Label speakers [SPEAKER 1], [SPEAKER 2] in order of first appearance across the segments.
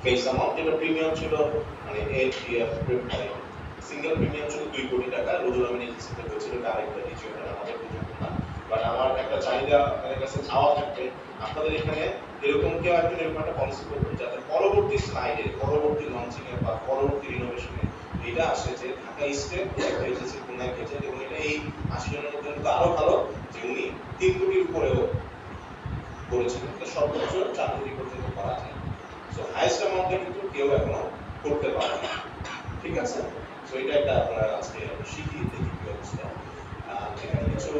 [SPEAKER 1] Face amount, যেটা premium ছিল মানে সিঙ্গেল প্রিমিয়াম ছিল 2 কোটি টাকা, রুহুল আমিন এজেন্সিতে হয়েছিল, এটা আরেকটা রিজিওনাল, আমাদের পর্যন্ত না। বাট আমার একটা চাহিদা আপনাদের কাছে চাওয়া থাকবে, আপনাদের এখানে এরকম কেউ একজন এরকম একটা পলিসি করবেন যাতে পরবর্তী স্লাইডে, পরবর্তী লঞ্চিং এ বা পরবর্তী রিনোভেশনে এটা আসে যে ঢাকা ইস্টে একটা এজেন্সি খুলনায় গেছে, এবং এটা এই 80 জনের মধ্যে কিন্তু আরো ভালো যে উনি 3 কোটির উপরেও করেছিলেন, এটা সর্বোচ্চ 4 কোটি পর্যন্ত করা যায়। সো হাইয়েস্ট অ্যামাউন্টে কিন্তু কেউ এখনো করতে পারে না, ঠিক আছে? সো এটা একটা আপনারা আজকে শিখিয়ে দেখি কি অবস্থা। এখানে কিছু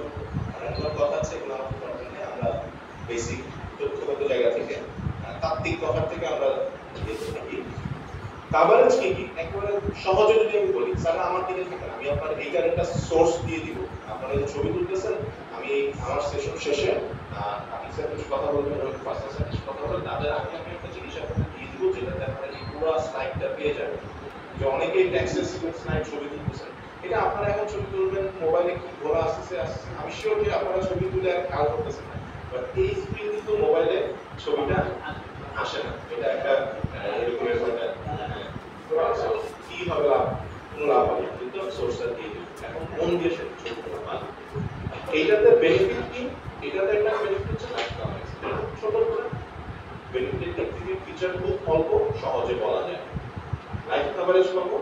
[SPEAKER 1] র্যান্ডম কথা আছে, এগুলো আমাদের দরকার নেই, আমরা বেসিক তথ্যগত জায়গা থেকে তাত্ত্বিক কথা থেকে আমরা দেখতে থাকি। কাভারেজ কি কি একবারে সহজে যদি আমি বলি, স্যার আমার দিকে থাকেন, আমি আপনার এইটার একটা সোর্স দিয়ে দিব, আপনারা যে ছবি তুলতেছেন, আমি আমার সেশন শেষে আপনি স্যার কিছু কথা বলবেন, ওই পার্সন স্যার কিছু কথা বলবেন, তাদের আগে আমি একটা জিনিস আপনাদের দিয়ে দিব, যেটাতে আপনারা এই পুরো স্লাইডটা পেয়ে যাবেন। যে অনেকেই টেক্সটের সিকোয়েন্স স্লাইড ছবি তুলতেছেন, এটা আপনারা এখন ছবি তুলবেন, মোবাইলে কি ঘোরা আসতেছে, আমি শিওর যে আপনারা ছবি তুলে খেয়াল করতেছেন না, বাট এই স্ক্রিন কিন্তু মোবাইলে ছবিটা আসে না, এটা একটা এরকম একটা কি হবে লাভ, কোনো লাভ হবে না, কিন্তু সোর্সটা দিয়ে এখন মন দিয়ে সে ছবি তোলা ভালো। এইটাতে বেনিফিট কি, এটাতে একটা বেনিফিট হচ্ছে লাইফ কভারেজ, ছোট করে বেনিফিট থেকে ফিচার খুব অল্প, সহজে বলা যায়। লাইফ কভারেজ পাবো,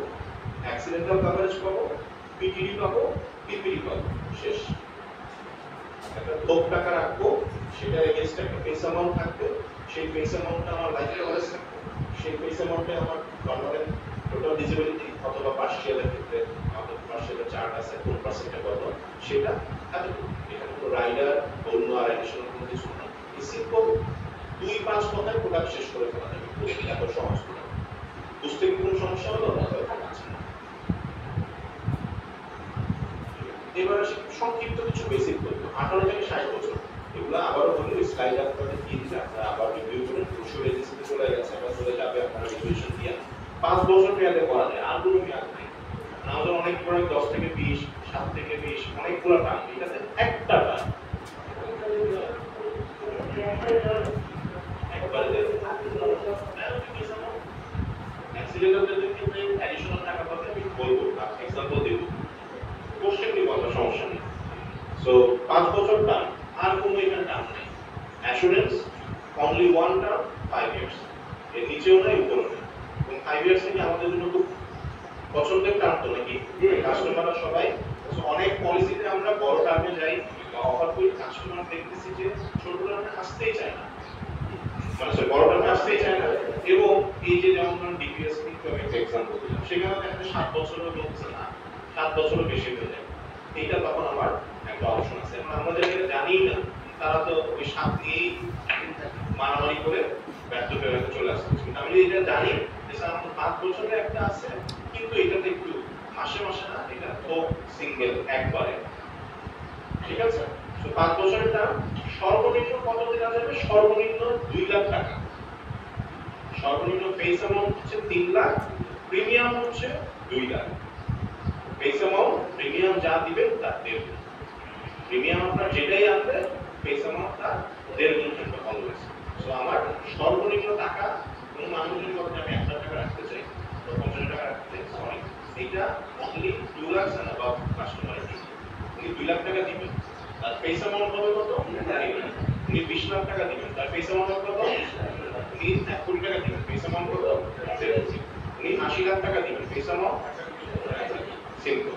[SPEAKER 1] অ্যাক্সিডেন্টাল কভারেজ পাবো, পিটিডি পাবো, পিপিডি পাবো, শেষ। একটা থোক টাকা রাখবো, সেটা এগেইনস্ট একটা ফেস অ্যামাউন্ট থাকবে, সেই ফেস অ্যামাউন্টটা আমার লাইফ কভারেজ থাকবে, সেই ফেস অ্যামাউন্টে আমার পার্মানেন্ট টোটাল ডিসেবিলিটি অথবা পার্শিয়ালের ক্ষেত্রে আমাদের পার্শিয়ালের চার্ট আছে, কোন পার্সেন্টে কত, সেটা এতটুকু। এখানে কোনো রাইডার অন্য আর অ্যাডিশনাল কোনো কিছু না, এই সিম্পল 2-5 কথায় প্রোডাক্ট শেষ করে ফেলা যাবে, এত সহজ প্রোডাক্ট। বুঝতে কি কোনো সমস্যা হলো? এবার আসি সংক্ষিপ্ত কিছু বেসিক তথ্য। 18 থেকে 60 বছর, এগুলো আবারও বলি, স্লাইড আপনাদের দিয়ে দিলে আপনারা আবার রিভিউ করেন, প্রচুর এজেন্সিতে চলে গেছে, আবার চলে যাবে, আপনারা রিভিউশন দিয়ে 5 বছর মেয়াদে করা যায়, আর কোনো মেয়াদ নেই। আমাদের অনেক প্রোডাক্ট 10 থেকে 20, 7 থেকে 20, অনেকগুলো টার্ম, এটাতে একটা টার্ম একবারে দেব। অ্যাক্সিডেন্টালদের ক্ষেত্রে অ্যাডিশনাল টাকা পাবে, আমি বলবো, এক্সাম্পল দেব, কোশ্চেন নিব, আমরা সমস্যা নেই। সো 5 বছর টার্ম, আর কোনো এখানে টার্ম নেই। Assurance only one term, 5 years, এর নিচেও নাই উপরেও নেই, এবং 5 ইয়ার্স থেকে আমাদের জন্য খুব পছন্দের টার্ম তো নাকি, কাস্টমাররা সবাই অনেক পলিসিতে আমরা বড় টার্মে যাই বা অফার করি, কাস্টমার দেখতেছি যে ছোট টার্মে আসতেই চায় না, মানে বড় টার্মে আসতেই চায় না। এবং এই যে যেমন ধরুন ডিপিএস কিন্তু আমি একটা এক্সাম্পল দিলাম, সেখানে দেখা যায় 7 বছরও বলছে না, 7 বছরও বেশি হয়ে যায়, এইটা তখন আমার একটা অপশন আছে। এখন আমরা যারা জানি না, তারা তো ওই 7 নিয়েই মারামারি করে ব্যর্থ হয়ে চলে আসছে। কিন্তু আমি এটা জানি যে স্যার আমার 5 বছরের একটা আছে, কিন্তু এটাতে একটু মাসে মাসে না, এটা তো সিঙ্গেল একবারে, ঠিক আছে? তো 5 বছরের টার্ম, সর্বনিম্ন কত দেওয়া যাবে? সর্বনিম্ন 2 লাখ টাকা, সর্বনিম্ন ফেস অ্যামাউন্ট হচ্ছে 3 লাখ, প্রিমিয়াম হচ্ছে 2 লাখ। ফেস অ্যামাউন্ট প্রিমিয়াম যা দিবেন তার 1.5 গুণ, প্রিমিয়াম আপনার যেটাই আনবে ফেস অ্যামাউন্টটা 1.5 গুণ থাকবে অলওয়েজ। সো আমার সর্বনিম্ন টাকা, কোন মানুষ যদি বলেন আমি 1 লাখ টাকা রাখতে চাই, তো 50 টাকা রাখতে চাই, সরি, এটা অনলি 2 লাখ না বা কাস্টমারের জন্য উনি 2 লাখ টাকা দিবেন, তার ফেস অ্যামাউন্ট হবে কত? উনি 20 লাখ টাকা দিবেন, তার ফেস অ্যামাউন্ট হবে কত? উনি 1 কোটি টাকা দিবেন, ফেস অ্যামাউন্ট কত? উনি 80 লাখ টাকা দিবেন, ফেস অ্যামাউন্ট সিম্পল।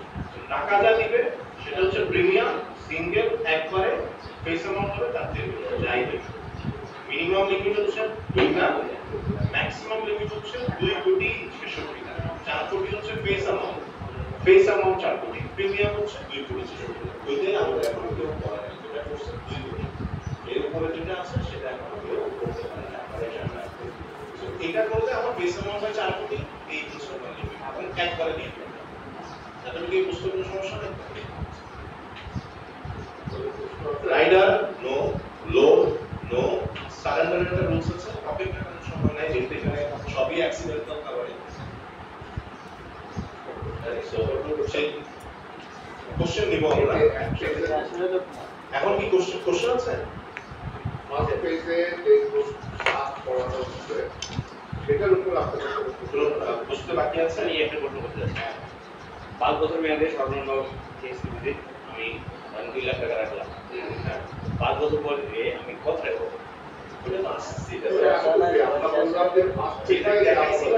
[SPEAKER 1] টাকা যা দিবে সেটা হচ্ছে প্রিমিয়াম, সিঙ্গেল একবারে, ফেস অ্যামাউন্ট হবে তার থেকে যাই দেবে। মিনিমাম লিমিট হচ্ছে 2 লাখ, ম্যাক্সিমাম লিমিট হচ্ছে 2 কোটি 66 লাখ, 4 কোটি হচ্ছে ফেস অ্যামাউন্ট, ফেস অ্যামাউন্ট 4 কোটি, প্রিমিয়াম হচ্ছে 2 কোটি 66 লাখ। ওইটাই আমাদের এখন কেউ করা যায়, যেটা করছে 2 কোটি, এর উপরে যেটা আছে সেটা এখন কেউ করতে পারে না, আমরা জানি না। সো এটা করলে আমার ফেস অ্যামাউন্ট হয় 4 কোটি, এই জিনিসটা লিমিট এখন একবারে দিয়ে দিবেন, তাহলে কি বুঝতে কোনো সমস্যা নেই। Rider no, load no, surrender একটা রুলস আছে, অপেক্ষা করার সময় নাই, যেহেতু এখানে সবই অ্যাক্সিডেন্টাল কভারেজ। সো সেই কোশ্চেন নিব আমরা, এখন কি কোশ্চেন আছে?
[SPEAKER 2] মাঝে পেজে দেখবো পড়ানো হচ্ছে সেটার উপর আপনাদের
[SPEAKER 1] বুঝতে বাকি আছে।
[SPEAKER 3] আমি একটা প্রশ্ন করতে চাচ্ছি 5 বছর মেয়াদে সর্বনিম্ন ফিক্সড আমি 2 লাখ টাকা রাখলাম। 5 বছর পরে আমি কত রাখবো?
[SPEAKER 1] ওটা তো আসছে,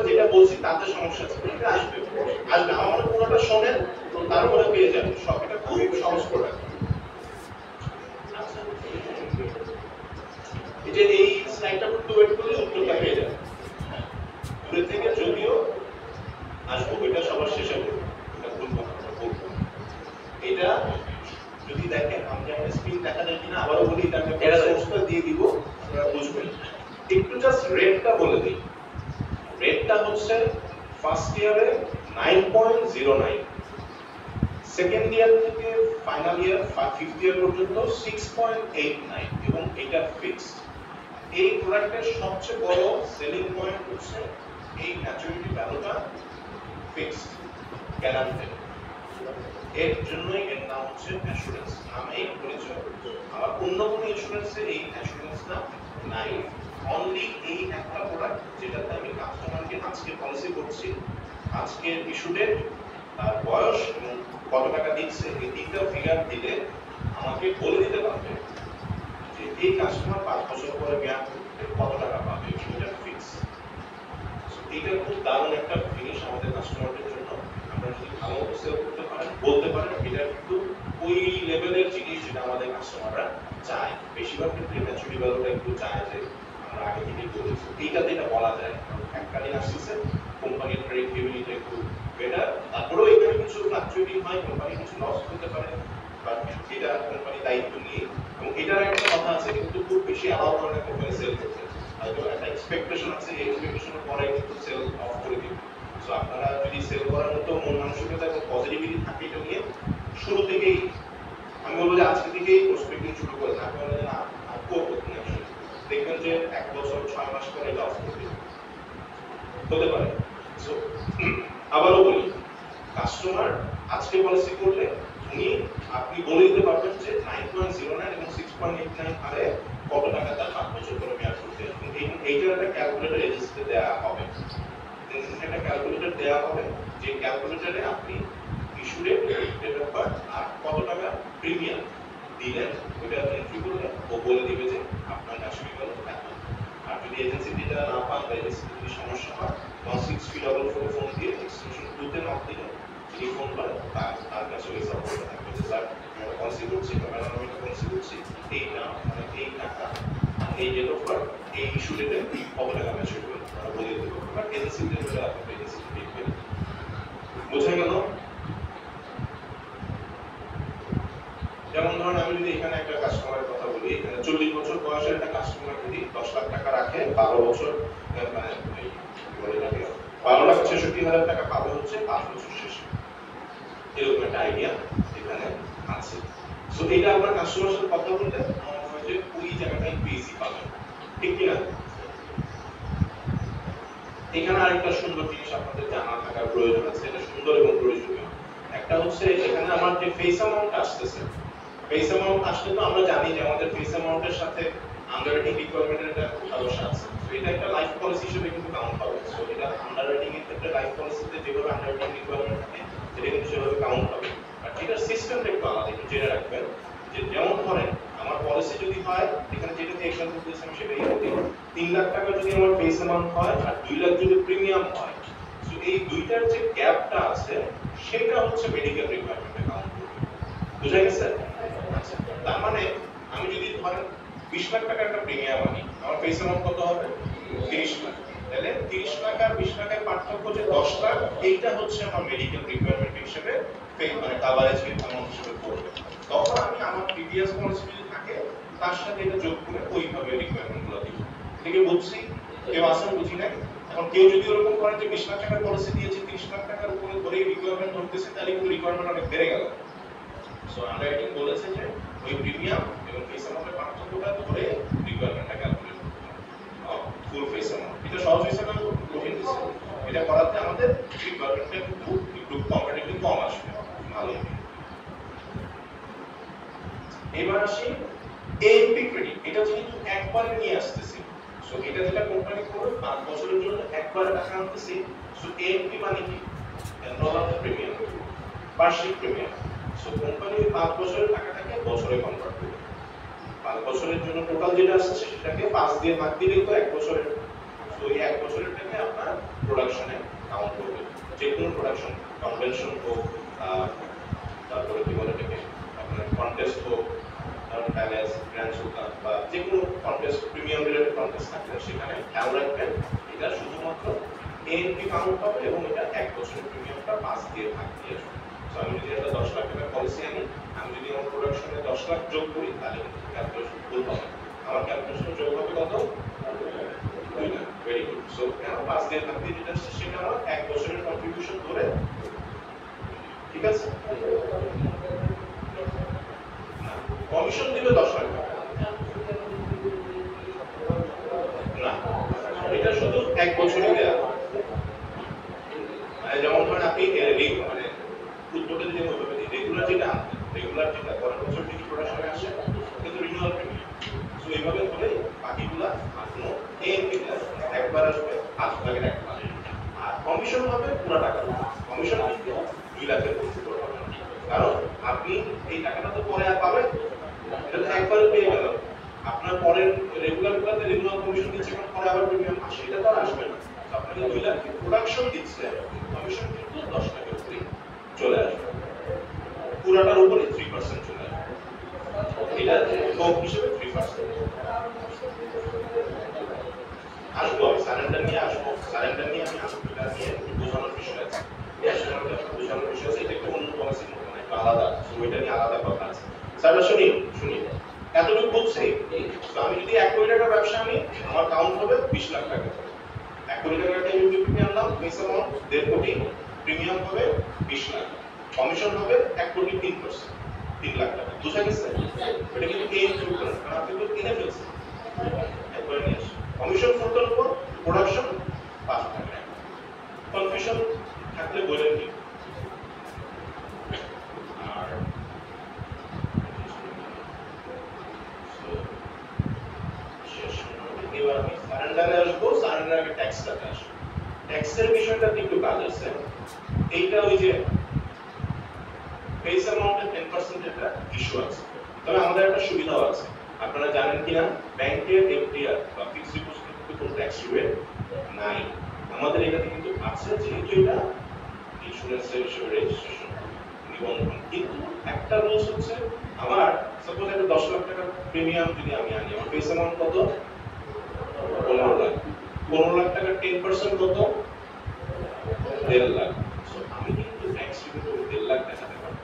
[SPEAKER 1] যেটা বলছি তাতে সমস্যা আছে, আসবে আসবে আমার পুরোটা শোনেন তারপরে পেয়ে যাবেন সব। এটা খুব সহজ প্রোডাক্ট। এই যে এই স্লাইডটা একটু ওয়েট করলে উত্তরটা পেয়ে যাবেন। দূরে থেকে যদিও আসবো, এটা সবার শেষে বলবো, এটা বলবো এটা যদি দেখেন আমাকে একটা স্ক্রিন দেখা যায় কিনা আবারও বলি, এটা আমি সোর্সটা দিয়ে দিব, আপনারা বুঝবেন। একটু জাস্ট রেটটা বলে দিই। রেটটা হচ্ছে ফার্স্ট ইয়ারে 9.09, সেকেন্ড ইয়ার থেকে ফাইনাল ইয়ার ফিফথ ইয়ার পর্যন্ত 6.89 এবং এটা ফিক্সড। এই প্রোডাক্টের সবচেয়ে বড় সেলিং পয়েন্ট হচ্ছে এই ম্যাচুরিটি ভ্যালুটা ফিক্সড গ্যারান্টেড। এর জন্যই এর নাম হচ্ছে অ্যাসুরেন্স, নামেই পরিচয়। আর অন্য কোনো ইন্স্যুরেন্সে এই অ্যাসুরেন্সটা নাই। অনলি এই একটা প্রোডাক্ট যেটাতে আমি কাস্টমারকে আজকে পলিসি করছি, আজকের ইস্যু ডেট, তার বয়স এবং কত টাকা দিচ্ছে, এই তিনটা ফিগার দিলে আমাকে বলে দিতে পারবে যে এই কাস্টমার 5 বছর পরে মেয়াদ করতে কত টাকা পাবে। এটা ফিক্স। এটা খুব দারুণ একটা জিনিস আমাদের কাস্টমারদের জন্য। আপনারা যদি ভালো সেল করতে পারেন, বলতে পারেন, এটা কিন্তু ওই লেভেলের জিনিস যেটা আমাদের কাস্টমাররা চায়। বেশিরভাগ ক্ষেত্রে ম্যাচুরিটি ভ্যালুটা একটু চায় যে আমরা আগে থেকেই বলেছি, এইটাতে এটা বলা যায়। এককালীন আসতেছে, কোম্পানির প্রেডিক্টেবিলিটি একটু বেটার, তারপরেও এখানে কিছু ফ্লাকচুয়েটিং হয়, কোম্পানি কিছু লস করতে পারে, বাট এটা কোম্পানি দায়িত্ব নিয়ে। এবং এটার একটা কথা আছে, কিন্তু খুব বেশি অ্যালাউ করে না কোম্পানি সেল করতে। হয়তো একটা এক্সপেকটেশন আছে, এই এক্সপেকটেশনের পরে কিন্তু সেল অফ করে দিবে। সো আপনারা যদি সেল করার মতো মন মানসিকতা এবং পজিটিভিটি থাকে এটা নিয়ে, শুরু থেকেই আমি বলবো যে আজকে থেকেই প্রসপেক্টিং শুরু করে না করে না আর করবো না, দেখবেন যে 1 বছর 6 মাস পরে এটা অফ করে দিবে হতে পারে। সো আবারও বলি, কাস্টমার আজকে পলিসি করলে আপনি বলে দিতে পারবেন যে 9.09 এবং 6.89 হারে কত টাকা তার 5 বছর পরে মেয়াদ করতে। এইটার একটা ক্যালকুলেটর এজেন্সিতে দেওয়া হবে, একটা ক্যালকুলেটর দেওয়া হবে, যে ক্যালকুলেটরে আপনি issue date, date of birth আর কত টাকা প্রিমিয়াম দিলেন ওটা এন্ট্রি করলে ও বলে দিবে যে আপনার ন্যাশনাল গেল এত। আর যদি এজেন্সি ডেটা না পান বা এজেন্সিতে যদি সমস্যা হয়, 16344 ফোন দিয়ে এক্সটেনশন 2 তে নক দিলে যিনি ফোন করেন তার কাছে ওই সাপোর্টটা থাকবে যে স্যার আমরা পলিসি করছি বা ম্যাডাম আমি পলিসি করছি, এইটা মানে এই টাকা এই ডেট অফ বার্থ এই ইস্যু ডেটে কত টাকা ম্যাচুর করবে তারা বলে দিতে পারবে। বাট এজেন্সিতে বলে আপনার এজেন্সি দেখবে। বোঝা গেল? যেমন ধরুন আমি যদি এখানে একটা কাস্টমারের কথা বলি, এখানে 40 বছর বয়সের একটা কাস্টমার যদি 10 লাখ টাকা রাখে, 12 বছর মানে বলে লাগে 12,66,000 টাকা পাবে হচ্ছে 5 বছর শেষে। এরকম একটা আইডিয়া এখানে আছে। সো এটা আপনার কাস্টমারের সাথে কথা বলতে আমার মনে হয় যে ওই জায়গাটাই বেশি পাবেন, ঠিক কি না? এখানে আরেকটা সুন্দর জিনিস আপনাদের জানা থাকার প্রয়োজন আছে, এটা সুন্দর এবং প্রয়োজনীয়। একটা হচ্ছে এখানে আমার যে ফেস অ্যামাউন্ট আসতেছে, ফেস অ্যামাউন্ট আসলে তো আমরা জানি যে আমাদের ফেস অ্যামাউন্টের সাথে আন্ডাররাইটিং রিকোয়ারমেন্টের একটা ভালোবাসা আছে। তো এটা একটা লাইফ পলিসি হিসেবে কিন্তু কাউন্ট হবে। সো এটা আন্ডাররাইটিং এর ক্ষেত্রে লাইফ পলিসিতে যেভাবে আন্ডাররাইটিং রিকোয়ারমেন্ট থাকে সেটা কিন্তু সেভাবে কাউন্ট হবে। আর এটার সিস্টেমটা একটু আলাদা, একটু জেনে রাখবেন যে যেমন ধরেন আমার পলিসি যদি হয়, এখানে যেটাতে এক্সাম্পল দিয়েছি আমি সেটাই বলি, 3 লাখ টাকা যদি আমার ফেস অ্যামাউন্ট হয় আর 2 লাখ যদি প্রিমিয়াম হয়, সো এই দুইটার যে গ্যাপটা আছে সেটা হচ্ছে মেডিকেল রিকোয়ারমেন্টে কাউন্ট করবে। বুঝা গেছে? আচ্ছা, তার মানে আমি যদি ধরেন 20 লাখ টাকা একটা প্রিমিয়াম আনি, আমার ফেস অ্যামাউন্ট কত হবে? 30 লাখ। তাহলে 30 লাখ আর 20 লাখের পার্থক্য যে 10 লাখ, এইটা হচ্ছে আমার মেডিকেল রিকোয়ারমেন্ট হিসেবে মানে কভারেজ অ্যামাউন্ট হিসেবে পড়বে। তখন আমি আমার প্রিভিয়াস পলিসি যদি থাকে তার সাথে এটা যোগ করে ওইভাবে রিকোয়ারমেন্টগুলো দিব। থেকে বুঝছি কেউ আসেন বুঝি নাই। এখন কেউ যদি ওরকম করেন যে 20 লাখ টাকার পলিসি দিয়েছে 30 লাখ টাকার উপরে ধরেই রিকোয়ারমেন্ট ধরতেছে, তাহলে কিন্তু রিকোয়ারমেন্ট অনেক বেড়ে গেল। সো আন্ডাররাইটিং বলেছে যে ওই প্রিমিয়াম এবং ফেস অ্যামাউন্টের পার্থক্যটা ধরে রিকোয়ারমেন্টটা ক্যালকুলেট করতে হবে। ফুল ফেস অ্যামাউন্ট এটা সহজ হয়েছে না কঠিন হয়েছে? এটা করাতে আমাদের রিকোয়ারমেন্টটা কিন্তু একটু কম্পারেটিভলি কম আসবে, ভালো হবে। এবার আসি এমপি ক্রেডিট, এটা যেহেতু একবারে নিয়ে আসতেছি, সো সো এটা যেটা কোম্পানি করবে 5 বছরের জন্য একবারে টাকা আনতেছি। সো এএনপি মানে কি? এনরোল প্রিমিয়াম, বার্ষিক প্রিমিয়াম। সো কোম্পানি 5 বছরের টাকাটাকে বছরে কনভার্ট করবে। 5 বছরের জন্য টোটাল যেটা আসছে সেটাকে 5 দিয়ে ভাগ দিলেই তো 1 বছরের। সো এই 1 বছরের টাকা আপনার প্রোডাকশনে কাউন্ট করবে। যে কোনো প্রোডাকশন, কনভেনশন হোক, তারপরে কি বলে এটাকে আপনার কন্টেস্ট হোক, প্যালেস, গ্র্যান্ড সুলতান বা যে কোনো কন্টেস্ট, প্রিমিয়াম রিলেটেড কন্টেস্ট থাকলে সেখানে খেয়াল রাখবেন এটা শুধুমাত্র এএনপি কাউন্ট হবে এবং এটা 1 বছরের প্রিমিয়ামটা 5 দিয়ে ভাগ দিয়ে আসবে। সো আমি যদি একটা 10 লাখ টাকার পলিসি আনি, আমি যদি আমার প্রোডাকশনে 10 লাখ যোগ করি তাহলে কিন্তু ক্যালকুলেশন ভুল হবে। আমার ক্যালকুলেশন যোগ হবে কত? 2 লাখ। Very good. সো কেন 5 দিয়ে ভাগ দিয়ে যেটা আসছে সেটা আমার 1 বছরের কন্ট্রিবিউশন ধরে, ঠিক আছে? কমিশন দিবে 10 লাখ টাকা না, এটা শুধু 1 বছরে দেয়া। মানে যেমন ধরেন আপনি মানে উদ্যোগে যদি ওইভাবে দিই, রেগুলার যেটা আনতেন, রেগুলার যেটা পরের বছর যদি প্রোডাকশনে আসে কিন্তু রিনিউয়াল প্রিমিয়াম। সো এইভাবে হলে বাকিগুলা আপনি এএনপি একবার আসবে 5 লাখের একবার। আর কমিশন হবে পুরো টাকা। কমিশন কিন্তু 2 লাখের বেশি করবে না। কারণ আপনি এই টাকাটা তো পরে আর পাবেন, এটা তো একবারে পেয়ে গেল। আপনার পরের রেগুলার গুলাতে রেগুলার কমিশন দিচ্ছে, কারণ পরে আবার প্রিমিয়াম আসে, এটা তো আর আসবে না। আপনাকে 2 লাখ প্রোডাকশন দিচ্ছে, কমিশন কিন্তু 10 লাখের উপরে চলে আসবে, পুরাটার উপরে 3% চলে আসবে। এটা ভোগ হিসেবে 3% আসবো। সারেন্ডার নিয়ে আসবো, সারেন্ডার নিয়ে আমি আসবো, এটা নিয়ে বোঝানোর বিষয় আছে, বোঝানোর বিষয় আছে। এটা একটু অন্য পলিসির মতো না, একটু আলাদা। ওইটা নিয়ে আলাদা কথা আছে। স্যার শুনি এতটুকু বলছি। আমি যদি 1 কোটি টাকার ব্যবসা আনি, আমার কাউন্ট হবে 20 লাখ টাকা। 1 কোটি টাকার একটা ইউনিট আনলাম, বেস অ্যামাউন্ট 1.5 কোটি, প্রিমিয়াম হবে 20 লাখ, কমিশন হবে 1 কোটি 3%, 3 লাখ টাকা। বুঝা গেছে? এটা কিন্তু ইনক্লুড করে, কারণ আপনি তো কিনে ফেলছেন একবারে নিয়ে আসেন। কমিশন ফোরটার উপর প্রোডাকশন 5 টাকা। কনফিউশন থাকলে বলেন কি। আর এবার আমি সারেন্ডারে আসবো, সারেন্ডারে ট্যাক্সটাতে আসবো। ট্যাক্সের বিষয়টা একটু কাজ আছে। এইটা ওই যে ফেস অ্যামাউন্টের 10% এটা ইস্যু আছে। তবে আমাদের একটা সুবিধাও আছে, আপনারা জানেন কিনা, ব্যাংকের এফডিআর বা ফিক্সড ডিপোজিটে কিন্তু কোনো ট্যাক্স রিবেট নাই। আমাদের এটাতে কিন্তু আছে, যেহেতু এটা ইন্স্যুরেন্সের হিসেবে রেজিস্ট্রেশন নিবন্ধন। কিন্তু একটা রুলস হচ্ছে, আমার সাপোজ একটা 10 লাখ টাকার প্রিমিয়াম যদি আমি আনি, আমার ফেস অ্যামাউন্ট কত? 15 লাখ। 15 লাখ টাকার 10% কত? 1.5 লাখ। আমি কিন্তু ট্যাক্স রিবেটে 1.5 লাখ দেখাতে পারবো,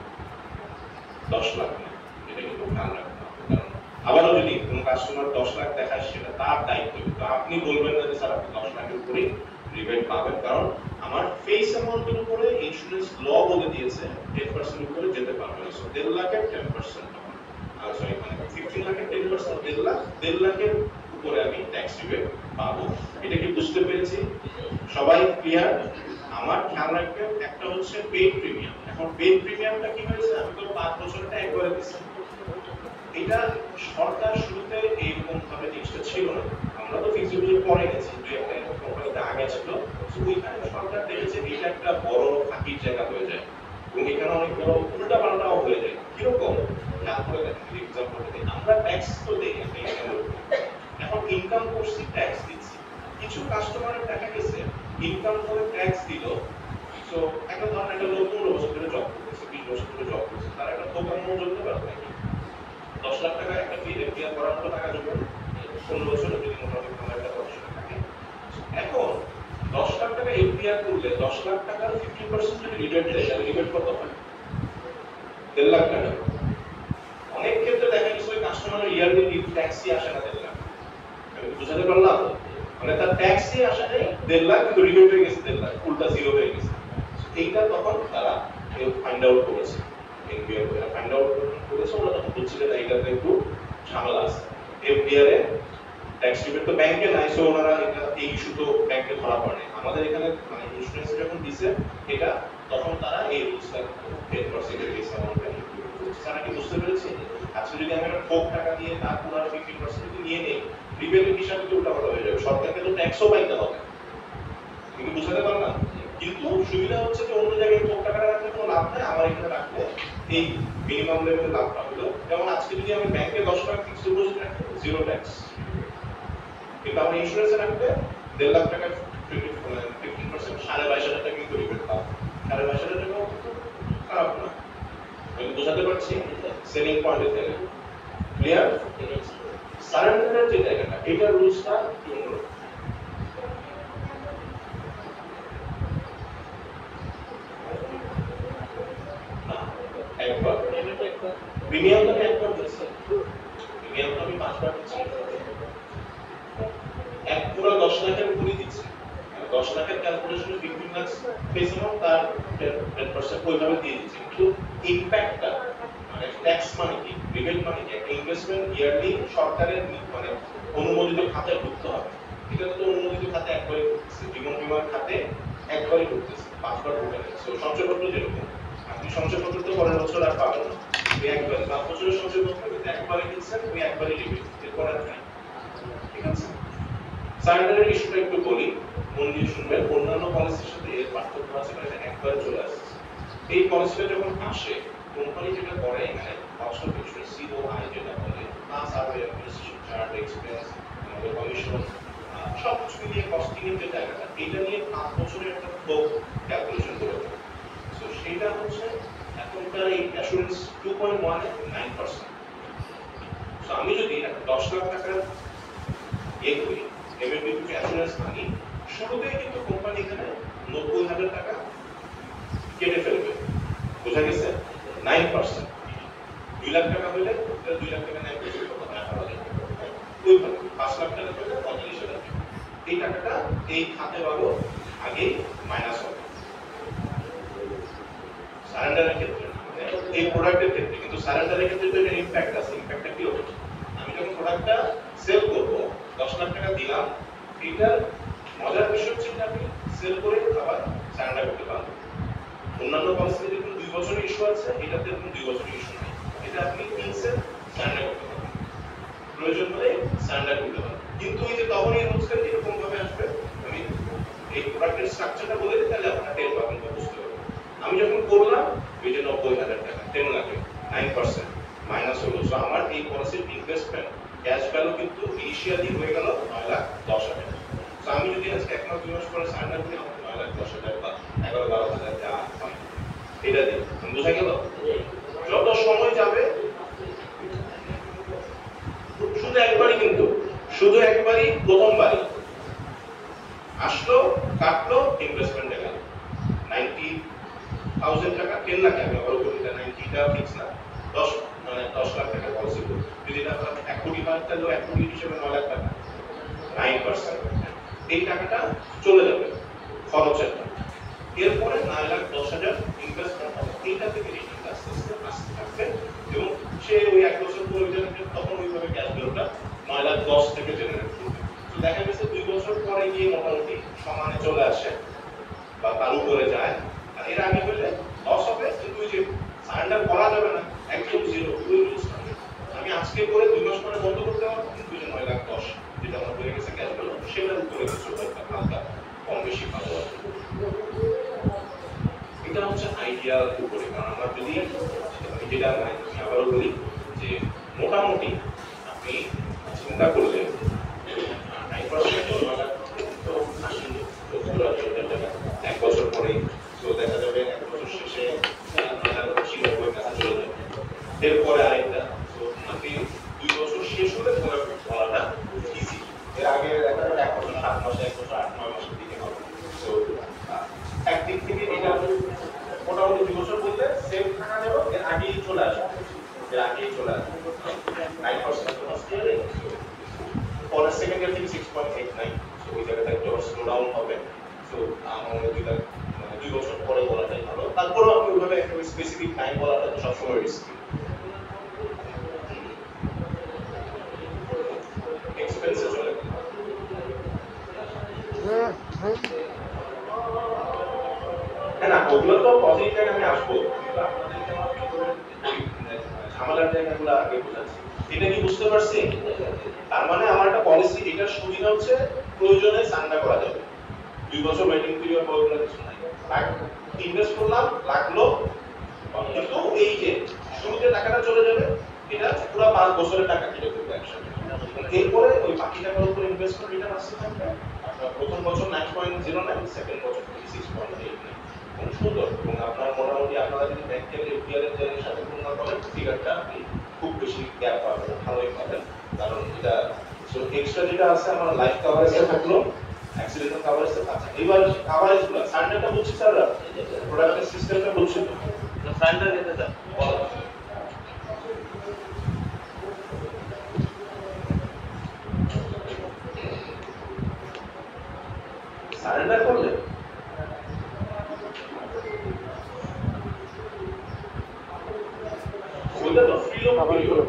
[SPEAKER 1] 10 লাখ না। এটা কিন্তু খেয়াল রাখতে হবে। কারণ আবারও যদি কোনো কাস্টমার 10 লাখ দেখায়, সেটা তার দায়িত্ব। তো আপনি বলবেন না যে স্যার আপনি 10 লাখের উপরে রিবেট পাবেন, কারণ আমার ফেস অ্যামাউন্টের উপরে ইন্স্যুরেন্স ল বলে দিয়েছে 10% উপরে যেতে পারবে না। সো 1.5 লাখের 10%, সরি মানে 15 লাখের 10%, 1.5 লাখের উপরে আমি ট্যাক্স রিবেট পাবো। এটা কি বুঝতে পেরেছি? সবাই ক্লিয়ার? আমার খেয়াল রাখবেন, একটা হচ্ছে পেইড প্রিমিয়াম। এখন পেইড প্রিমিয়ামটা কি হয়েছে, আমি তো 5 বছরটা একবারে দিচ্ছি। এটা সরকার শুরুতে এইরকম ভাবে জিনিসটা ছিল না। আমরা তো ফিক্সড ডিপোজিট পরে গেছি, দুই একটা কোম্পানিতে আগে ছিল। তো ওইখানে সরকার দেখেছে এটা একটা বড় ফাঁকির জায়গা হয়ে যায় এবং এখানে অনেক বড় উল্টা পাল্টাও হয়ে যায়। কিরকম খেয়াল করে দেখেন, এক্সাম্পল দিই, আমরা ট্যাক্স তো দেই, এখন ইনকাম করছি, ট্যাক্স দিচ্ছি। কিছু কাস্টমারের দেখা গেছে ইনকাম করে ট্যাক্স দিল। সো একটা ধরেন একটা লোক 15 বছর ধরে জব করতেছে, 20 বছর ধরে জব করতেছে, তার একটা দোকান মনে চলতে পারবে নাকি? 10 লাখ টাকা একটা ফি এফডিআর করার মতো টাকা জমবে 15 বছরে, যদি মোটামুটি কোনো একটা প্রফেশনে থাকে। এখন 10 লাখ টাকা এফডিআর করলে 10 লাখ টাকার 50% যদি রিবেট দেয়, তাহলে রিবেট কত হয়? 1.5 লাখ টাকা। অনেক ক্ষেত্রে দেখা গেছে ওই কাস্টমারের ইয়ারলি ট্যাক্সই আসে না 1.5 লাখ। আমি বুঝাতে পারলাম? মানে তার ট্যাক্সই আসে নাই 1.5 লাখ, কিন্তু রিবেট হয়ে গেছে 1.5 লাখ, উল্টা জিরো হয়ে গেছে। এইটা তখন তারা ফাইন্ড আউট করেছে, এনবিআর করে ফাইন্ড আউট করেছে। ওরা তখন বুঝছিলেন এইটাতে একটু ঝামেলা আছে। এফডিআর এ ট্যাক্স রিবেট তো ব্যাংকে নাই, সো ওনারা এটা এই ইস্যু তো ব্যাংকে ধরা পড়ে। আমাদের এখানে মানে ইন্স্যুরেন্স যখন দিছে এটা, তখন তারা এই রুলসটা 10% এর বেস অ্যামাউন্টে ইনক্লুড তারা কি বুঝতে পেরেছে? আজকে যদি আমি একটা কোক টাকা দিয়ে তার পুরো 50% যদি নিয়ে নেই, রিবেটের হিসাবে তো উল্টাপাল্টা হয়ে যাবে। সরকারকে তো ট্যাক্সও পাইতে হবে। তুমি বুঝাতে পারো না? কিন্তু সুবিধা হচ্ছে যে অন্য জায়গায় কোক টাকাটা রাখলে কোনো লাভ নাই, আমার এখানে রাখলে এই মিনিমাম লেভেলের লাভটা হলো। যেমন আজকে যদি আমি ব্যাংকে 10 লাখ ফিক্সড ডিপোজিট রাখি, জিরো ট্যাক্স। কিন্তু আমার ইন্স্যুরেন্সে রাখলে 1.5 লাখ টাকা 15% 22,500 টাকা কিন্তু রিবেট পাবো। 22,500 টাকাও কিন্তু খারাপ না। আমি বোঝাতে পারছি সেলিং পয়েন্টে থেকে। ক্লিয়ার? সারেন্ডারের যে জায়গাটা, এটার রুলসটা কি অন্যরকম। একবার প্রিমিয়াম তো একবার দিচ্ছি, প্রিমিয়াম তো আমি 5 বার দিচ্ছি, এক পুরো 10 লাখের উপরই দিচ্ছি। 10 লাখের ক্যালকুলেশনে 15 লাখ ফেস অ্যামাউন্ট তার 10% ওইভাবে দিয়ে দিচ্ছি। কিন্তু ইমপ্যাক্টটা মানে ট্যাক্স মানে কি, রিবেট মানে কি, একটা ইনভেস্টমেন্ট ইয়ারলি সরকারের মানে অনুমোদিত খাতায় ঢুকতে হবে। এটা তো অনুমোদিত খাতে একবারই ঢুকতেছে, জীবন বীমার খাতে একবারই ঢুকতেছে, 5 বার ঢুকে না। সো সঞ্চয়পত্র যেরকম আপনি সঞ্চয়পত্র তো পরের বছর আর পাবেন না, ওই একবার 5 বছরের সঞ্চয়পত্র কিন্তু একবারই কিনছেন, ওই একবারই রিবেট, এরপর আর নাই। ঠিক আছে? সারেন্ডারের ইস্যুটা একটু বলি, মন দিয়ে শুনবেন। অন্যান্য পলিসির সাথে এর পার্থক্য আছে, এটা একবারে চলে আসছে। এই পলিসিটা যখন আসে, কোম্পানি যেটা করে এখানে কস্ট অফ ইন্স্যুরেন্স সিওআই যেটা বলে, প্লাস আর অ্যাডমিনিস্ট্রেশন চার্জ, এক্সপেন্স, আমাদের কমিশন, সব কিছু মিলিয়ে কস্টিং এর যে জায়গাটা, এটা নিয়ে 5 বছরের একটা ফ্লো ক্যালকুলেশন করে দেয়। সো সেটা হচ্ছে এখনকার এই অ্যাসুরেন্স 2.1 এ 9%। সো আমি যদি একটা 10 লাখ টাকার করি এমএলবি অ্যাসুরেন্স মানি, শুরুতেই কিন্তু কোম্পানি এখানে 90,000 টাকা কেটে ফেলবে। বোঝা গেছে? 9%। 2 লাখ টাকা হলে 2 লাখ টাকা নেয় কিছু কত হয় 18,000 টাকা। ওইভাবে 5 লাখ টাকা হলে 45,000 টাকা। এই টাকাটা এই খাতে পাবো আগেই মাইনাস হবে। সারেন্ডারের ক্ষেত্রে মানে এই প্রোডাক্টের ক্ষেত্রে, কিন্তু সারেন্ডারের ক্ষেত্রে তো এর ইমপ্যাক্ট আছে। ইমপ্যাক্টটা কি হবে? আমি যখন প্রোডাক্টটা সেল করব, 10 লাখ টাকা দিলাম, এটার মজার বিষয় হচ্ছে যে আপনি সেল করে আবার সারেন্ডার করতে পারবেন। অন্যান্য পলিসিতে দেখুন 2 বছরের ইস্যু আছে, এটাতে দেখুন 2 বছরের ইস্যু নাই। এটা আপনি কিনছেন, সারেন্ডার করতে পারবেন, প্রয়োজন হলে সারেন্ডার করতে পারবেন। কিন্তু এই যে তখন এই রুলসটা এরকম ভাবে আসবে, আমি এই প্রোডাক্টের স্ট্রাকচারটা বলে দিই, তাহলে আপনারা টের পাবেন বা বুঝতে পারবেন। আমি যখন করলাম ওই যে 90,000 টাকা 10 লাখে 9% মাইনাস হলো। সো আমার এই পলিসির ইনভেস্টমেন্ট ক্যাশ ভ্যালু কিন্তু ইনিশিয়ালি হয়ে গেল 9,10,000। সো আমি যদি আজকে 1 মাস 2 মাস পরে সারেন্ডার করি, আমার 9,10,000 বা 11-12,000 যা হয় এটা দিই। বোঝা গেল? যত সময় যাবে শুধু একবারই, কিন্তু শুধু একবারই, প্রথমবারই আসলো, কাটলো, ইনভেস্টমেন্টে গেল 90,000 টাকা, 10 লাখ আমি আবার বলি, এটা 90 টা ফিক্স না, 10 লাখ টাকা পলিসি করব। যদি এটা 1 কোটি হয় তাহলে 1 কোটি হিসেবে 9 লাখ টাকা, 9%। এই টাকাটা চলে যাবে খরচের টাকা। এরপরে 9,10,000 ইনভেস্টমেন্ট হবে, এইটা থেকে রিটার্ন আস্তে আস্তে আসতে থাকবে এবং সে ওই 1 বছর পরে তখন ওইভাবে ক্যাশ ফ্লোটা 9,10,000 থেকে জেনারেট করবে। তো দেখা গেছে 2 বছর পরে গিয়ে মোটামুটি সমানে চলে আসে বা তার উপরে যায়। আর এর আগে হলে লস হবে, কিন্তু ওই যে সারেন্ডার করা যাবে না, একদম জিরো, ওই রুলস থাকে। আমি আজকে করে 2 মাস পরে বন্ধ করতে পারবো, কিন্তু ওই যে 9,10,000 যেটা আমার হয়ে গেছে ক্যাশ ফ্লো, সেটার উপরে কিছু একটা হালকা কম বেশি পাবো। এটা হচ্ছে আইডিয়াল উপরে। কারণ আমরা যদি আমি যেটা আমি আবারও বলি যে মোটামুটি আপনি চিন্তা করলেন 9% তো 80-70,000 টাকা 1 বছর পরে, তো দেখা যাবে 1 বছর শেষে 90,000 টাকা চলে যাবে। এরপরে আরেকটা, তো আপনি 2 বছর শেষ হলে বলাটা ইজি। এর আগে দেখা যাবে 1 বছর 7 মাসে, 1 বছর 8-9 মাসের দিকে হবে। তো একদিক থেকে এটা মোটামুটি 2 বছর বলতে সেম থাকা যাবে, এর আগেই চলে আসবে, এর আগেই চলে আসবে 9% ফার্স্ট ইয়ারে, পরের সেকেন্ড ইয়ার থেকে 6.89। সো ওই জায়গাটা একটু স্লো ডাউন হবে। সো আমার 2 বছর পরে বলাটাই ভালো। তারপরেও আপনি ওইভাবে একটা স্পেসিফিক টাইম বলাটা তো সবসময় রিস্কি। এক্সপেন্সে চলে গেল। হ্যাঁ না, ওগুলো তো পজিটিভ আমি আসবো, কিন্তু আপনাদেরকে আমার ভিতরে ঝামেলার জায়গাগুলো আগে বোঝাচ্ছি। এটা কি বুঝতে পারছি? তার মানে আমার একটা পলিসি, এটার সুবিধা হচ্ছে প্রয়োজনে সান্ডা করা যাবে। 2 বছর ওয়েটিং পিরিয়ড বলে কিছু নাই। ইনভেস্ট করলাম, লাগলো, কিন্তু এই যে শুরুতে টাকাটা চলে যাবে, এটা পুরো 5 বছরের টাকা কেটে ফেলবে একসাথে। এরপরে ওই বাকি টাকার উপর ইনভেস্টমেন্ট রিটার্ন আসতে থাকবে। আপনার প্রথম বছর 9.09, সেকেন্ড বছর 26.89। খুব সুন্দর। এবং আপনার মোটামুটি আপনারা যদি ব্যাংকের এফডিআর এর সাথে তুলনা করেন, ফিগারটা আপনি খুব বেশি গ্যাপ পাবেন, ভালোই পাবেন। কারণ এটা এক্সট্রা যেটা আছে আমার লাইফ কভারেজে থাকলো, অ্যাক্সিডেন্টাল কভারেজে আছে। এবার কভারেজগুলো সান্ডারটা বুঝছি স্যাররা, প্রোডাক্টের সিস্টেমটা বুঝছি তো।
[SPEAKER 3] সান্ডার যেতে স্যার
[SPEAKER 1] সারেন্ডার করলে ওইটা তো ফ্রি লোক পিরিয়ড,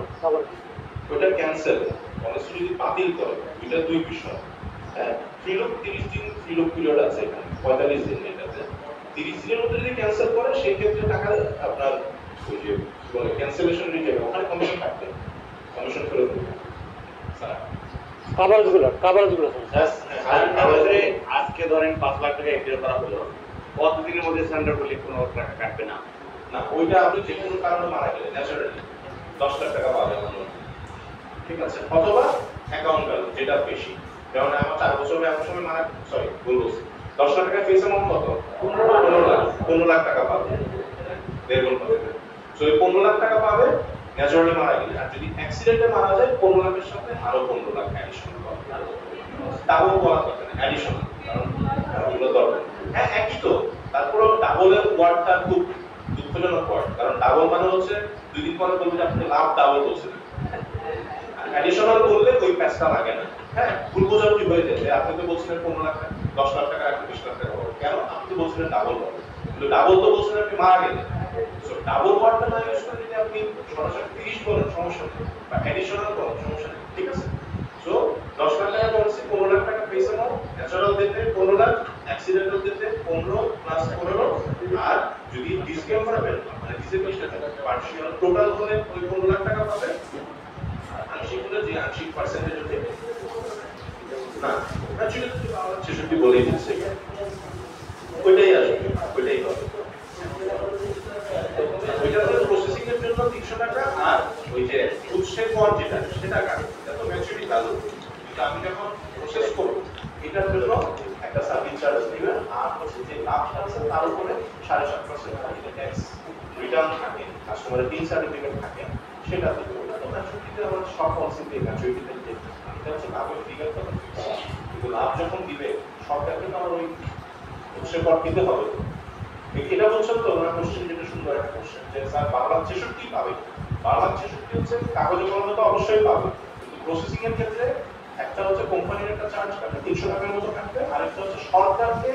[SPEAKER 1] ওইটা ক্যান্সেল, পলিসি যদি বাতিল করে, এটা দুই বিষয়। হ্যাঁ, ফ্রি লোক 30 দিন ফ্রি লোক পিরিয়ড আছে এখানে, 45 দিন এটাতে। 30 দিনের মধ্যে যদি ক্যান্সেল করে, সেই ক্ষেত্রে টাকা আপনার ওই যে বলে ক্যান্সেলেশন রিটার্ন, ওখানে কমিশন থাকবে, কমিশন ফেরত দেবে স্যার।
[SPEAKER 4] কাভারেজগুলো
[SPEAKER 3] কাগজে আজকে ধরেন 5 লাখ টাকা এফডিআর করা হলো, কতদিনের মধ্যে সারেন্ডার করলে কোনো টাকা কাটবে না?
[SPEAKER 1] না, ওইটা আপনি যে কোনো কারণে মারা গেলে ন্যাচারালি 10 লাখ টাকা পাবেন, ঠিক আছে, অথবা অ্যাকাউন্ট ভ্যালু যেটা বেশি, যেমন আমার 4 বছর সময় মারা, সরি ভুল বলছি, 10 লাখ টাকা ফেস অ্যামাউন্ট কত? 15 লাখ টাকা পাবে, দেড় গুণ পাবে। সো এই 15 লাখ টাকা পাবে ন্যাচারালি মারা গেলে। আর যদি অ্যাক্সিডেন্টে মারা যায়, 15 লাখের সাথে আরো 15 লাখ অ্যাডিশনাল পাবে। ডাবল বলা থাকে না, অ্যাডিশনাল, কারণ ওগুলো দরকার। হ্যাঁ, একই তো, তারপরেও ডাবলের ওয়ার্ডটা খুব দুঃখজনক ওয়ার্ড, কারণ ডাবল মানে হচ্ছে 2 দিন পরে বলবে যে আপনি লাভ ডাবল বলছেন। অ্যাডিশনাল বললে ওই প্যাচটা লাগে না। হ্যাঁ, ভুল বোঝাবুঝি হয়ে যায় যে আপনি তো বলছিলেন 15 লাখ টাকা, 10 লাখ টাকা, 20 লাখ টাকা হবে, কেন? আপনি তো বলছিলেন ডাবল হবে, কিন্তু ডাবল তো বলছিলেন আপনি মারা গেলেন। সো ডাবল ওয়ার্ডটা না ইউজ করে যদি আপনি সরাসরি 30 বলেন, সমস্যা নেই, বা অ্যাডিশনাল বলেন, সমস্যা নেই, ঠিক আছে। সো 10 লাখ টাকা বলছি, 15 লাখ টাকা ফেস অ্যামাউন্ট, ন্যাচারাল দিতে 15 লাখ, অ্যাক্সিডেন্টাল দিতে 15 প্লাস 15, আর যদি ডিসকাউন্ট করাবেন মানে ডিসেবিলিটি পার্সিয়াল টোটাল হলে ওই 15 লাখ টাকা পাবে। আংশিক হলে যে আংশিক পার্সেন্টেজ হচ্ছে না, ন্যাচুরালি 66 বলেই দিচ্ছে, ওইটাই আসবে, ওইটাই হবে। ওইটা হলো প্রসেসিং এর জন্য 300 টাকা, আর ওই যে উৎসের পর যেটা সেটা কাটবে, এটা তো ম্যাচুরিটি ভ্যালু। কিন্তু আমি যখন প্রসেস করব, এটার জন্য একটা সার্ভিস চার্জ দিবে, আর হচ্ছে যে লাভটা আছে তার উপরে 7.5% ট্যাক্স রিটার্ন থাকে, কাস্টমারের 3 সার্টিফিকেট থাকে, সেটা দিবে। ওটা তো ম্যাচুরিটিতে আমার সব পলিসিতে ম্যাচুরিটিতে যে এটা হচ্ছে লাভের ফিগার তো, কিন্তু লাভ যখন দিবে সব ক্ষেত্রে আমার ওই উৎসের পর দিতে হবে। এটা বলছেন তো ওনার কোশ্চেন, যেটা সুন্দর একটা কোশ্চেন, যে স্যার 12,66 পাবে। 12,66 হচ্ছে কাগজে কলমে তো অবশ্যই পাবে, কিন্তু প্রসেসিং এর ক্ষেত্রে একটা হচ্ছে কোম্পানির একটা চার্জ কাটবে 300 টাকার মতো কাটবে, আর একটা হচ্ছে সরকারকে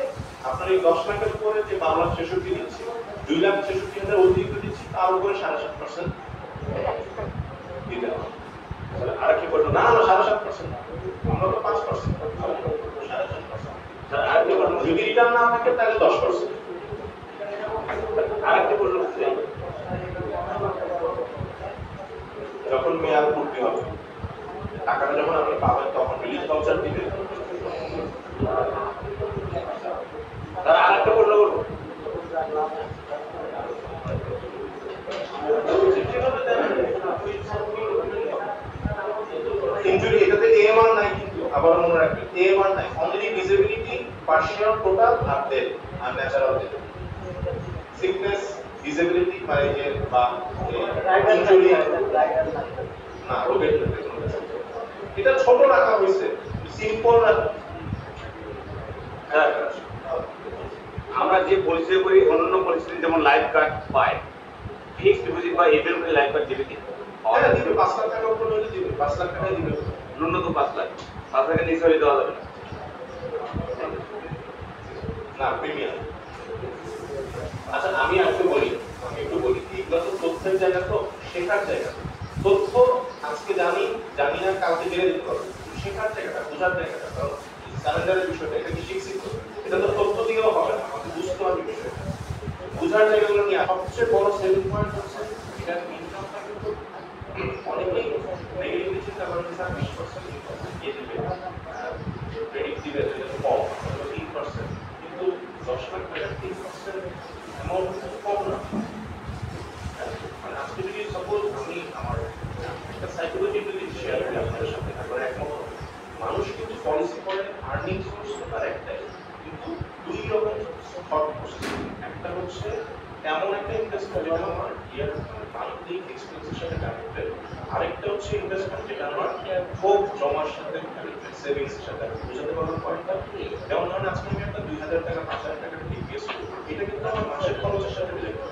[SPEAKER 1] আপনার এই 10 লাখের উপরে যে 12,66 দিচ্ছি, 2,66,000 অতিরিক্ত দিচ্ছি, তার উপরে 7.5% দিতে হবে। তাহলে আর কি বলবো, না না 7.5%, আমরা তো 5%, 7.5%। স্যার আর কি বলবো, যদি রিটার্ন না থাকে তাহলে 10%। আরেকটা প্রশ্ন হচ্ছে, যখন মেয়াদ পূর্তি হবে, টাকাটা যখন আপনি পাবেন, তখন রিলিজ ভাউচার দিবেন। তার আরেকটা প্রশ্ন করবো, ইনজুরি, এটাতে এএমআর নাই, কিন্তু আবার মনে রাখবেন এএমআর নাই, অনলি ডিসেবিলিটি, পার্সিয়াল, টোটাল আর ডেথ, আর ন্যাচারাল ডেথ। সিকনেস, ডিসেবিলিটি মানে যে বা ইনজুরি না, রোগের এটা ছোট রাখা হয়েছে, সিম্পল রাখা।
[SPEAKER 3] আমরা যে পলিসি করি, অন্যান্য পলিসি যেমন লাইফ কার্ড পায়, ফিক্সড ডিপোজিট বা এফএল করে লাইফ কার্ড দিবে কি?
[SPEAKER 1] হ্যাঁ দিবে, 5 লাখ টাকা উপরে হলে দিবে, 5 লাখ টাকা দিবে,
[SPEAKER 3] ন্যূনতম 5 লাখ, 5 লাখের নিচে হলে দেওয়া যাবে
[SPEAKER 1] না প্রিমিয়াম। আচ্ছা আমি একটু বলি, এগুলো তো তথ্যের জায়গা, তো শেখার জায়গা। তথ্য আজকে জানি না, কালকে জেনে দিতে পারবো, শেখার জায়গাটা, বোঝার জায়গাটা, কারণ সারেন্ডারের বিষয়টা, এটা কি শিখছি তো, এটা তো তথ্য দিয়েও হবে না, আমাকে বুঝতে হবে বিষয়টা, বোঝার জায়গাগুলো নিয়ে। সবচেয়ে বড় সেলিং পয়েন্ট হচ্ছে এটা ইনকাম থাকে তো থট প্রসেস। একটা হচ্ছে এমন একটা ইনভেস্টমেন্ট যেটা আমার মান্থলি এক্সপেন্সের সাথে কানেক্টেড, আরেকটা হচ্ছে ইনভেস্টমেন্ট যেটা আমার খুব জমার সাথে কানেক্টেড, সেভিংস এর সাথে। বুঝতে পারলাম পয়েন্টটা? যেমন ধরেন আজকে আমি একটা 2000 টাকা 5000 টাকা ডিপিএস করবো, এটা কিন্তু আমার মাসের খরচের সাথে রিলেটেড।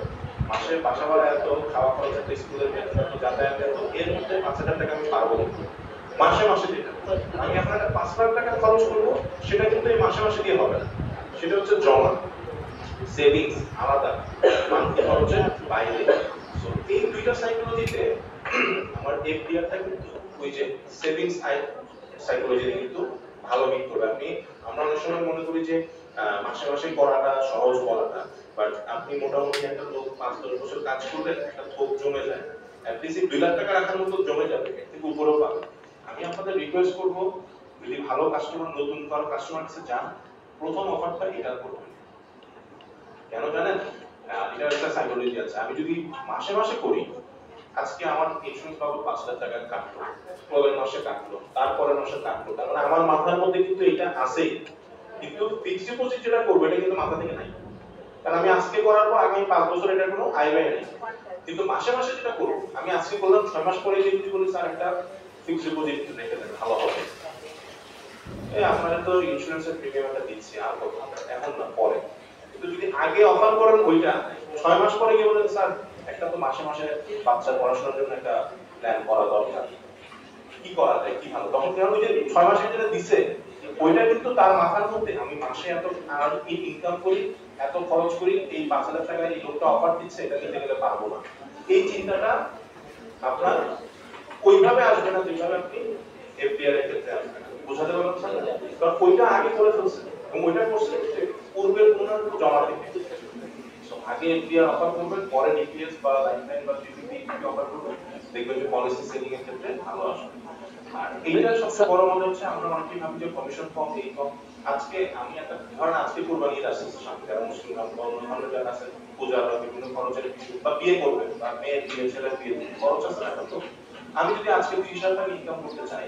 [SPEAKER 1] মাসে বাসা ভাড়া এত, খাওয়া খরচ এত, স্কুলের বেতন এত, যাতায়াত এত, এর মধ্যে 5000 টাকা আমি পারবো না মাসে মাসে দিতে। আমি আপনার 5 লাখ টাকা খরচ করবো, সেটা কিন্তু এই মাসে মাসে দিয়ে হবে না, সেটা হচ্ছে জমা, সেভিংস আলাদা, মান্থলি খরচের বাইরে। সো এই দুইটা সাইকোলজিতে আমার এফডিআরটা কিন্তু ওই যে সেভিংস সাইকোলজিতে কিন্তু ভালো মিট করবে। আমরা অনেক সময় মনে করি যে মাসে মাসে করাটা সহজ বলাটা, বাট আপনি মোটামুটি একটা লোক 5-10 বছর কাজ করলে একটা থোক জমে যায়, অ্যাটলিস্ট 2 লাখ টাকা রাখার মতো জমে যাবে, এর থেকে উপরেও পাবে। আমি আপনাদের রিকোয়েস্ট করব, যদি ভালো কাস্টমার, নতুন কারো কাস্টমার কাছে যান, প্রথম অফারটা এটা করবেন। কেন জানেন? এটার একটা সাইকোলজি আছে। আমি যদি মাসে মাসে করি, আজকে আমার ইন্স্যুরেন্স বাবদ 5,000 টাকা কাটলো, পরের মাসে কাটলো, তারপরের মাসে কাটলো, তার মানে আমার মাথার মধ্যে কিন্তু এটা আছেই। কিন্তু ফিক্সড ডিপোজিট যেটা করবো, এটা কিন্তু মাথা থেকে নাই। কারণ আমি আজকে করার পর আগামী 5 বছর এটার কোনো আয় ব্যয় নেই। কিন্তু মাসে মাসে যেটা করবো, আমি আজকে করলাম, 6 মাস পরে যদি বলি স্যার একটা ফিক্সড ডিপোজিট রেখে দেন, ভালো হবে। আপনারা তো ইন্স্যুরেন্সের প্রিমিয়ামটা দিচ্ছি, আর কত, এখন না পরে। কিন্তু যদি আগে অফার করেন ওইটা, 6 মাস পরে গিয়ে বলেন স্যার একটা তো মাসে মাসে বাচ্চার পড়াশোনার জন্য একটা প্ল্যান করা দরকার, কি করা যায়, কি ভালো, তখন কি হবে, যে 6 মাসে যেটা দিছে ওইটা কিন্তু তার মাথার মধ্যে, আমি মাসে এত ইনকাম করি, এত খরচ করি, এই 5,000 টাকা এই লোকটা অফার দিচ্ছে, এটা দিতে গেলে পারবো না, এই চিন্তাটা আপনার ওইভাবে আসবে না যেভাবে আপনি এফডিআর এর ক্ষেত্রে আসবে। বোঝাতে পারলাম স্যার? কারণ ওইটা আগে করে ফেলছে, এবং ওইটা করছে পূর্বের কোনো জমা থেকে। আগে এফডিআর অফার করবেন, পরে ডিপিএস বা লাইফলাইন বা জিপিপি অফার করবেন, দেখবেন যে পলিসি সেলিং এর ক্ষেত্রে ভালো আসবে। আর এইটা সবচেয়ে বড় মনে হচ্ছে, আমরা অনেকেই ভাবি যে কমিশন কম, এই কম। আজকে আমি একটা ধরেন, আজকে কুরবানি ঈদ আসছে, সামনে যারা মুসলিম ধর্মের যারা আছে, পূজা বা বিভিন্ন খরচের কিছু, বা বিয়ে করবেন, বা মেয়ের বিয়ে, ছেলের বিয়ে, খরচ আছে না তো। আমি যদি আজকে 30,000 টাকা ইনকাম করতে চাই,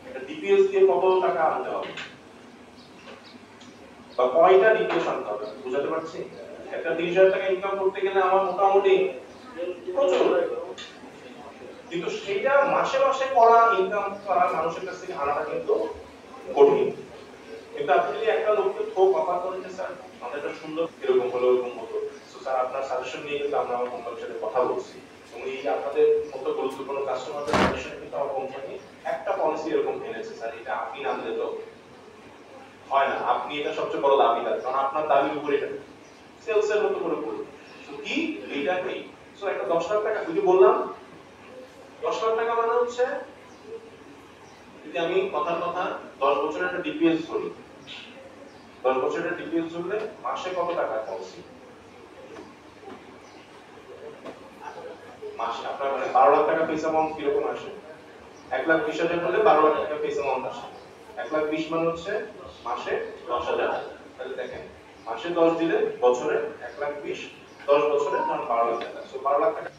[SPEAKER 1] এটা ডিপিএস দিয়ে কত টাকা আনতে হবে, বা কয়টা ডিপিএস আনতে হবে, বুঝাতে পারছি? একটা 30,000 টাকা ইনকাম করতে গেলে আমার মোটামুটি প্রচুর, কিন্তু সেটা মাসে মাসে করা, ইনকাম করা মানুষের কাছ থেকে আনাটা কিন্তু কঠিন। কিন্তু আপনি যদি একটা লোককে থোক অফার করেন যে স্যার আমাদের একটা সুন্দর এরকম হলো, এরকম হতো, তো স্যার আপনার সাজেশন নিয়ে কিন্তু আমরা আমার কোম্পানির সাথে কথা বলছি, এবং এই আপনাদের মতো গুরুত্বপূর্ণ কাস্টমারদের সাজেশনে কিন্তু আমার কোম্পানি একটা পলিসি এরকম এনেছে, স্যার এটা আপনি না দিলে তো হয় না, আপনি এটা সবচেয়ে বড় দাবিদার, কারণ আপনার দাবির উপরে এটা সেলসের মতো করে করুন। তো কি এইটা নেই। সো একটা 10 লাখ টাকা, যদি বললাম 10 লাখ টাকা মানে হচ্ছে, যদি আমি কথার কথা 10 বছরের একটা ডিপিএস ধরি, 10 বছরের ডিপিএস ধরলে মাসে কত টাকা পলিসি? মাসে আপনার মানে 12 লাখ টাকা ফেস অ্যামাউন্ট কিরকম আসে? 1,20,000 হলে 12 লাখ টাকা ফেস অ্যামাউন্ট আসে। 1,20,000 মানে হচ্ছে মাসে 10,000। তাহলে দেখেন, মাসে 10 দিলে বছরে 1,20,000, 10 বছরে 12 লাখ টাকা। সো 12 লাখ টাকা